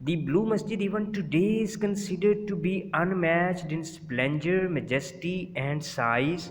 The Blue Masjid even today is considered to be unmatched in splendor, majesty and size.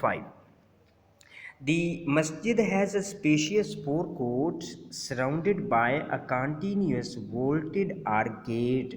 5। The masjid has a spacious forecourt surrounded by a continuous vaulted arcade.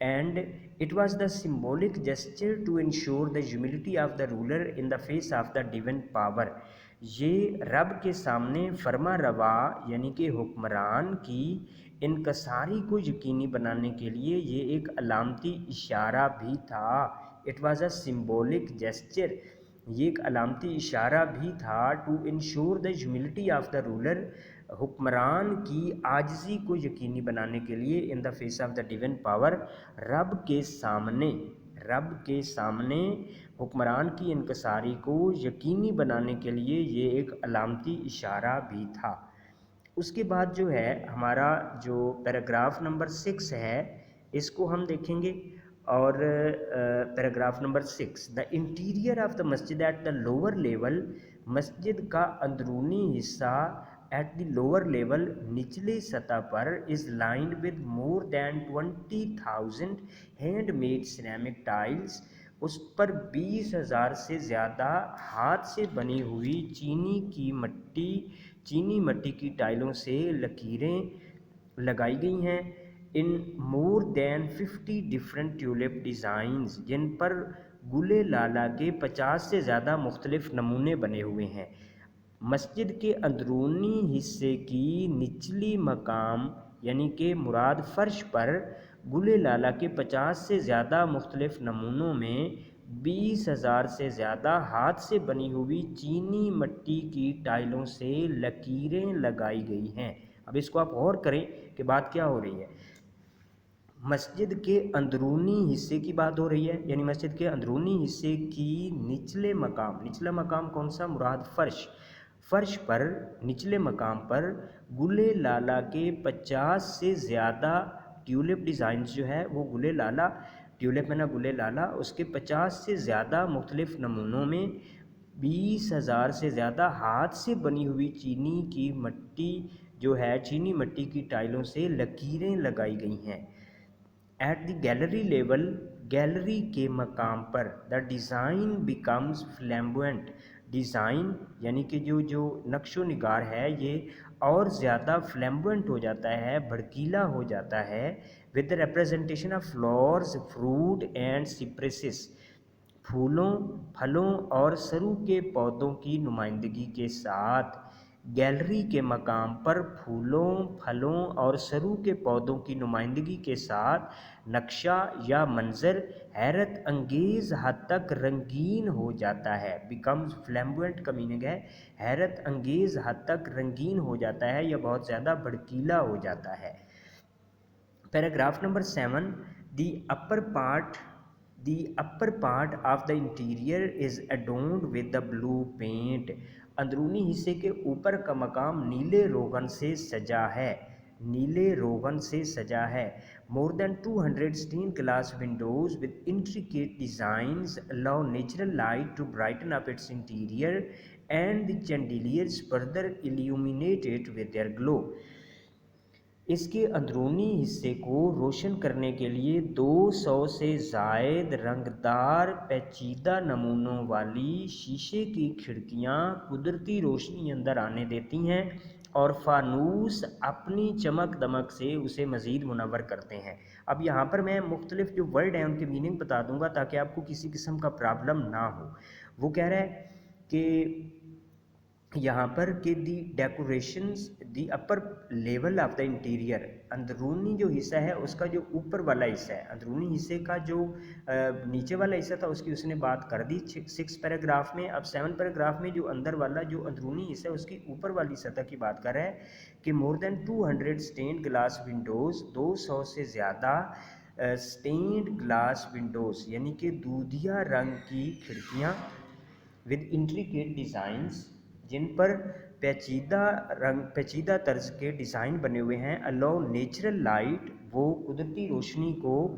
and it was the symbolic gesture to ensure the humility of the ruler in the face of the divine power. یہ رب کے سامنے فرما روا یعنی کہ حکمران کی انکساری کو یقینی بنانے کے لیے یہ ایک علامتی اشارہ بھی تھا. It was a symbolic gesture, یہ ایک علامتی اشارہ بھی تھا. To ensure the humility of the ruler, حکمران کی عاجزی کو یقینی بنانے کے لیے in the face of the divine power, رب کے سامنے حکمران کی انکساری کو یقینی بنانے کے لیے یہ ایک علامتی اشارہ بھی تھا. اس کے بعد جو ہے ہمارا جو پیراگراف نمبر 6 ہے اس کو ہم دیکھیں گے. اور paragraph number 6، the interior of the masjid at the lower level, مسجد کا اندرونی حصہ ایٹ دی لوور لیول نچلے سطح پر is lined with more than 20,000 hand made ceramic tiles, اس پر 20,000 سے زیادہ ہاتھ سے بنی ہوئی چینی مٹی کی ٹائلوں سے لکیریں لگائی گئی ہیں. ان مور دین 50 ڈفرینٹ ٹیولپ ڈیزائنز، جن پر گلے لالا کے 50 سے زیادہ مختلف نمونے بنے ہوئے ہیں. مسجد کے اندرونی حصے کی نچلی مقام یعنی کہ مراد فرش پر گلے لالا کے 50 سے زیادہ مختلف نمونوں میں 20,000 سے زیادہ ہاتھ سے بنی ہوئی چینی مٹی کی ٹائلوں سے لکیریں لگائی گئی ہیں. اب اس کو آپ غور کریں کہ بات کیا ہو رہی ہے. مسجد کے اندرونی حصے کی بات ہو رہی ہے، یعنی مسجد کے اندرونی حصے کی نچلا مقام کون سا؟ مراد فرش پر نچلے مقام پر گلے لالا کے 50 سے زیادہ ٹیولپ ڈیزائنز جو ہے وہ گلے لالا، ٹیولپ میں نا گلے لالا، اس کے 50 سے زیادہ مختلف نمونوں میں 20,000 سے زیادہ ہاتھ سے بنی ہوئی چینی مٹی کی ٹائلوں سے لکیریں لگائی گئی ہیں. At the gallery level, gallery کے مقام پر، the design becomes flamboyant, design یعنی کہ جو نقش و نگار ہے یہ اور زیادہ فلیمبوینٹ ہو جاتا ہے، بھڑکیلا ہو جاتا ہے. With the representation of flowers, fruit and suppresses, پھولوں، پھلوں اور سرو کے پودوں کی نمائندگی کے ساتھ. گیلری کے مقام پر پھولوں، پھلوں اور سرو کے پودوں کی نمائندگی کے ساتھ نقشہ یا منظر حیرت انگیز حد تک رنگین ہو جاتا ہے. بیکمز فلیمبوینٹ کا میننگ ہے حیرت انگیز حد تک رنگین ہو جاتا ہے یا بہت زیادہ بھڑکیلا ہو جاتا ہے. Paragraph number 7، the upper part of the interior is adorned with the blue paint, اندرونی حصے کے اوپر کا مقام نیلے روغن سے سجا ہے. مور دین 200 stained glass windows with intricate designs allow natural light to brighten up its interior and the chandeliers further illuminate it with their glow. اس کے اندرونی حصے کو روشن کرنے کے لیے 200 سے زائد رنگدار پیچیدہ نمونوں والی شیشے کی کھڑکیاں قدرتی روشنی اندر آنے دیتی ہیں اور فانوس اپنی چمک دمک سے اسے مزید منور کرتے ہیں. اب یہاں پر میں مختلف جو ورڈ ہیں ان کے میننگ بتا دوں گا تاکہ آپ کو کسی قسم کا پرابلم نہ ہو. وہ کہہ رہا ہے کہ یہاں پر کہ the decorations the upper level of the interior, اندرونی جو حصہ ہے اس کا جو اوپر والا حصہ ہے، اندرونی حصے کا جو نیچے والا حصہ تھا اس کی اس نے بات کر دی 6 پیراگراف میں. اب 7 پیراگراف میں جو اندر والا جو اندرونی حصہ ہے اس کی اوپر والی سطح کی بات کر رہا ہے کہ مور دین 200 stained glass windows، 200 سے زیادہ stained glass windows یعنی کہ دودھیا رنگ کی کھڑکیاں with intricate designs، جن پر پیچیدہ طرز کے ڈیزائن بنے ہوئے ہیں. allow نیچرل لائٹ، وہ قدرتی روشنی کو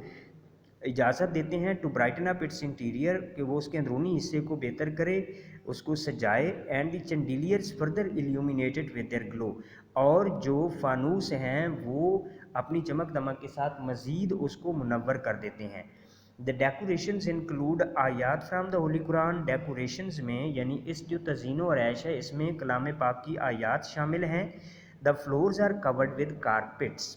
اجازت دیتے ہیں to brighten up its interior, کہ وہ اس کے اندرونی حصے کو بہتر کرے، اس کو سجائے. And the chandeliers further illuminated with their glow، اور جو فانوس ہیں وہ اپنی چمک دمک کے ساتھ مزید اس کو منور کر دیتے ہیں. The decorations include آیات فرام دا ہولی قرآن، ڈیکوریشنز میں یعنی اس جو تزئین و آرائش ہے اس میں کلام پاک کی آیات شامل ہیں. The floors are covered with carpets،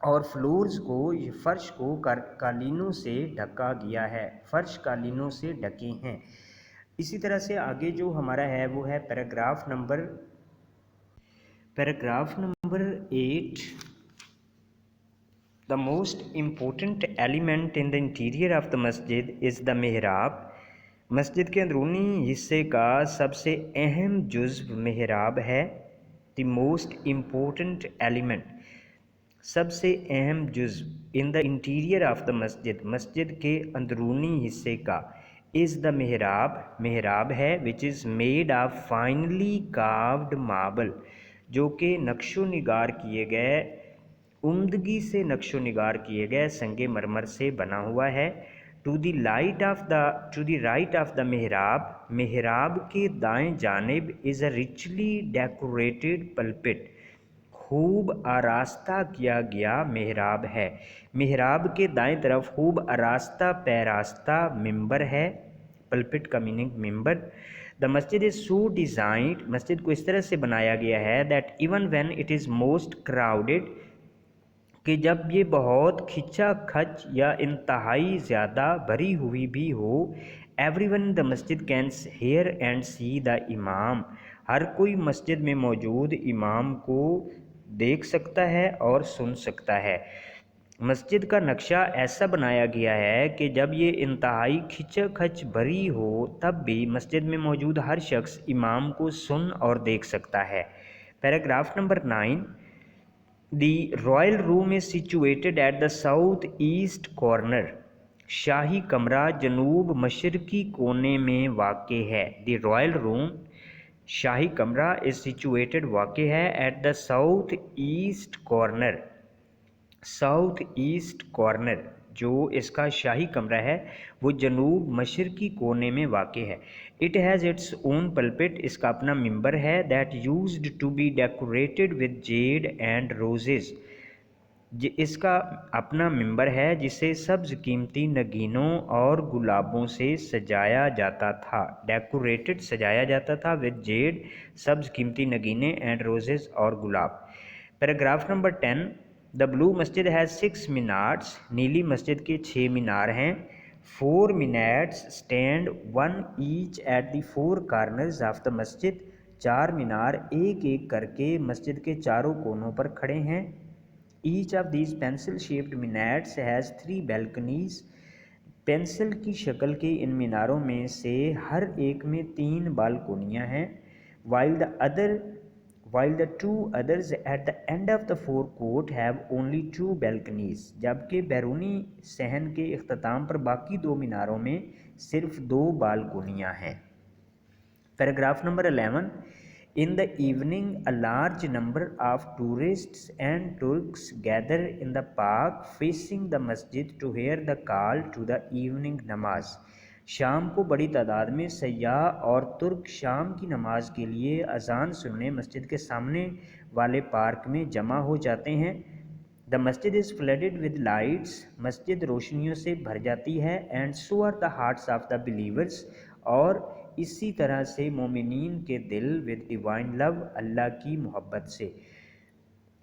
اور فلورز کو فرش کو قالینوں سے ڈھکا گیا ہے، فرش قالینوں سے ڈھکے ہیں۔ اسی طرح سے آگے جو ہمارا ہے وہ ہے paragraph number 8۔ The most important element in the interior of the masjid is the mihrab۔ مسجد کے اندرونی حصے کا سب سے اہم جزو محراب ہے۔ The most important element، سب سے اہم جزو in the interior of the مسجد، مسجد کے اندرونی حصے کا is the محراب، محراب ہے which is made of finely carved marble، جو کہ نقش و نگار کیے گئے، عمدگی سے نقش و نگار کیے گئے سنگ مرمر سے بنا ہوا ہے۔ To the right of the mihrab, محراب کے دائیں جانب از اے ریچلی ڈیکوریٹڈ پلپٹ، خوب آراستہ کیا گیا محراب ہے۔ محراب کے دائیں طرف خوب آراستہ پیراستہ ممبر ہے، پلپٹ کا میننگ ممبر۔ دا مسجد از سو ڈیزائنڈ، مسجد کو اس طرح سے بنایا گیا ہے that even when it is most crowded, کہ جب یہ بہت کھچا کھچ یا انتہائی زیادہ بھری ہوئی بھی ہو، every one in the Masjid can here and سی دا امام، ہر کوئی مسجد میں موجود امام کو دیکھ سکتا ہے اور سن سکتا ہے۔ مسجد کا نقشہ ایسا بنایا گیا ہے کہ جب یہ انتہائی کھچا کھچ بھری ہو تب بھی مسجد میں موجود ہر شخص امام کو سن اور دیکھ سکتا ہے۔ Paragraph number 9۔ The royal room is situated at the south east corner, شاہی کمرہ جنوب مشرقی کونے میں واقع ہے۔ دی رائل روم، شاہی کمرہ از سچویٹڈ واقع ہے at the south east corner, south east corner جو اس کا شاہی کمرہ ہے وہ جنوب مشرقی کونے میں واقع ہے۔ It has its own pulpit, اس کا اپنا ممبر ہے، that used to be decorated with jade and roses, اس کا اپنا ممبر ہے جسے سبز قیمتی نگینوں اور گلابوں سے سجایا جاتا تھا، ڈیکوریٹڈ سجایا جاتا تھا، ود جیڈ سبز قیمتی نگینے، اینڈ روزز اور گلاب۔ Paragraph number 10۔ The blue Masjid has 6 مینارس، نیلی مسجد کے 6 مینار ہیں۔ 4 minars stand 1 each at the 4 corners of the masjid, 4 مینار ایک ایک کر کے مسجد کے چاروں کونوں پر کھڑے ہیں۔ Each of these pencil shaped minars has 3 balconies, pencil کی شکل کے ان میناروں میں سے ہر ایک میں 3 بالکونیاں ہیں۔ while the 2 others at the end of the forecourt have only 2 balconies، جبکہ بیرونی صحن کے اختتام پر باقی 2 میناروں میں صرف 2 بالکونیاں ہیں۔ Paragraph number 11۔ In the evening a large number of tourists and Turks gather in the park facing the masjid to hear the call to the evening namaz، شام کو بڑی تعداد میں سیاح اور ترک شام کی نماز کے لیے اذان سننے مسجد کے سامنے والے پارک میں جمع ہو جاتے ہیں۔ The masjid is flooded with lights، مسجد روشنیوں سے بھر جاتی ہے، and so are the hearts of the believers، اور اسی طرح سے مومنین کے دل with divine love، اللہ کی محبت سے۔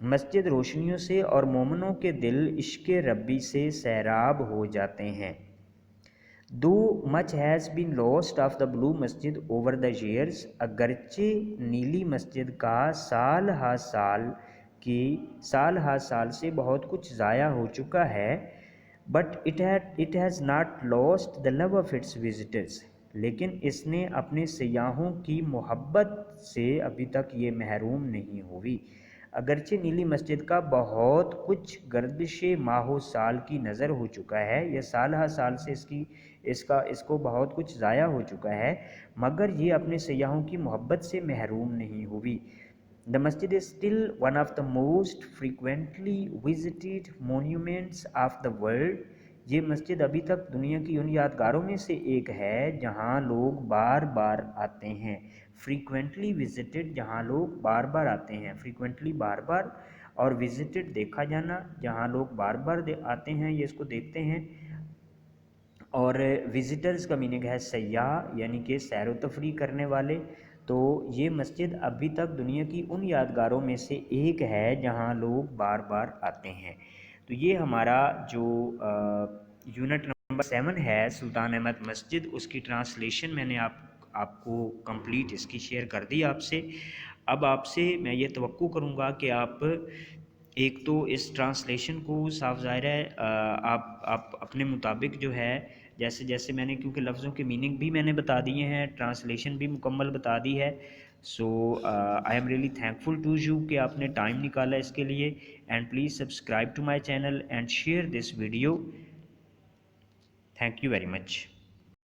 مسجد روشنیوں سے اور مومنوں کے دل عشق ربی سے سیراب ہو جاتے ہیں۔ Though much has been lost of the blue masjid over the years، اگرچہ نیلی مسجد کا سال ہا سال سے بہت کچھ ضائع ہو چکا ہے، but it has not lost the love of its visitors، لیکن اس نے اپنے سیاحوں کی محبت سے ابھی تک یہ محروم نہیں ہوئی۔ اگرچہ نیلی مسجد کا بہت کچھ گردش ماہ و سال کی نظر ہو چکا ہے، یا سال ہا سال سے اس کو بہت کچھ ضائع ہو چکا ہے، مگر یہ اپنے سیاحوں کی محبت سے محروم نہیں ہوئی۔ The masjid is still one of the most frequently visited monuments of the world، یہ مسجد ابھی تک دنیا کی ان یادگاروں میں سے ایک ہے جہاں لوگ بار بار آتے ہیں۔ frequently visited، جہاں لوگ بار بار آتے ہیں، frequently بار بار، اور visited دیکھا جانا، جہاں لوگ بار بار آتے ہیں یہ اس کو دیکھتے ہیں۔ اور وزٹرز کا میننگ ہے سیاح، یعنی کہ سیر و تفریح کرنے والے۔ تو یہ مسجد ابھی تک دنیا کی ان یادگاروں میں سے ایک ہے جہاں لوگ بار بار آتے ہیں۔ تو یہ ہمارا جو یونٹ نمبر 7 ہے سلطان احمد مسجد، اس کی ٹرانسلیشن میں نے آپ کو کمپلیٹ اس کی شیئر کر دی آپ سے۔ اب آپ سے میں یہ توقع کروں گا کہ آپ ایک تو اس ٹرانسلیشن کو صاف ظاہر ہے آپ اپنے مطابق جو ہے جیسے جیسے میں نے، کیونکہ لفظوں کے میننگ بھی میں نے بتا دیے ہیں، ٹرانسلیشن بھی مکمل بتا دی ہے، so I am really thankful to you کہ آپ نے ٹائم نکالا اس کے لیے، and please subscribe to my channel and share this video. Thank you very much.